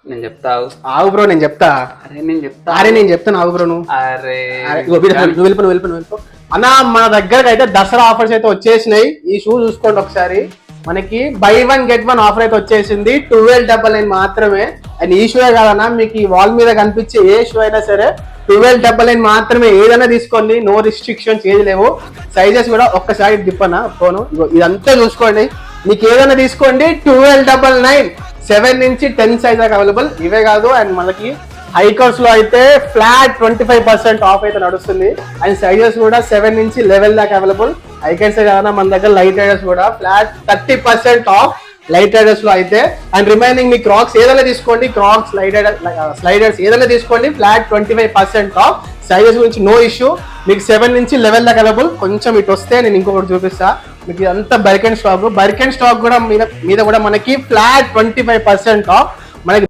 నేను చెప్తా ఆగు బ్రో, నేను చెప్తా. నేను చెప్తాను ఆగు బ్రో. నువ్వు వెళ్ళిపో అన్న. మన దగ్గరకు అయితే దసరా ఆఫర్స్ అయితే వచ్చేసినాయి. ఈ షూ చూసుకోండి ఒకసారి. మనకి బై 1 get 1 ఆఫర్ అయితే వచ్చేసింది. 1299 మాత్రమే. అండ్ ఈ షూ కాదన్నా, మీకు ఈ వాల్ మీద కనిపించే ఏ షూ అయినా సరే 1299 మాత్రమే. ఏదైనా తీసుకోండి, నో రిస్ట్రిక్షన్స్ ఏది లేవు. సైజెస్ కూడా ఒక్కసారి డిప్పనా ఫోను. ఇదంతా చూసుకోండి, మీకు ఏదైనా తీసుకోండి. 1299 7 నుంచి 10 సైజ్ దాకా అవైలబుల్. ఇవే కాదు, అండ్ మనకి హైకర్స్ లో అయితే ఫ్లాట్ 25% ఆఫ్ అయితే నడుస్తుంది. అండ్ సైజెస్ కూడా 7 నుంచి 11 దాకా అవైలబుల్. హైకర్స్ కాదన్నా, మన దగ్గర లైట్ రైడర్స్ కూడా ఫ్లాట్ 30% ఆఫ్ లైట్ రైడర్స్ లో అయితే. అండ్ రిమైనింగ్ మీ క్రాక్స్ ఏదైనా తీసుకోండి, క్రాక్స్ స్లైడర్స్ ఏదైనా తీసుకోండి, ఫ్లాట్ 25% ఆఫ్. సైజెస్ గురించి నో ఇష్యూ. మీకు 7 నుంచి 11 దాకా అవైలబుల్. కొంచెం ఇటు వస్తే నేను ఇంకొకటి చూపిస్తా మీకు. ఇదంతా బర్కెన్ స్టాక్ కూడా మీద కూడా మనకి ఫ్లాట్ 25% ఆఫ్. మనకి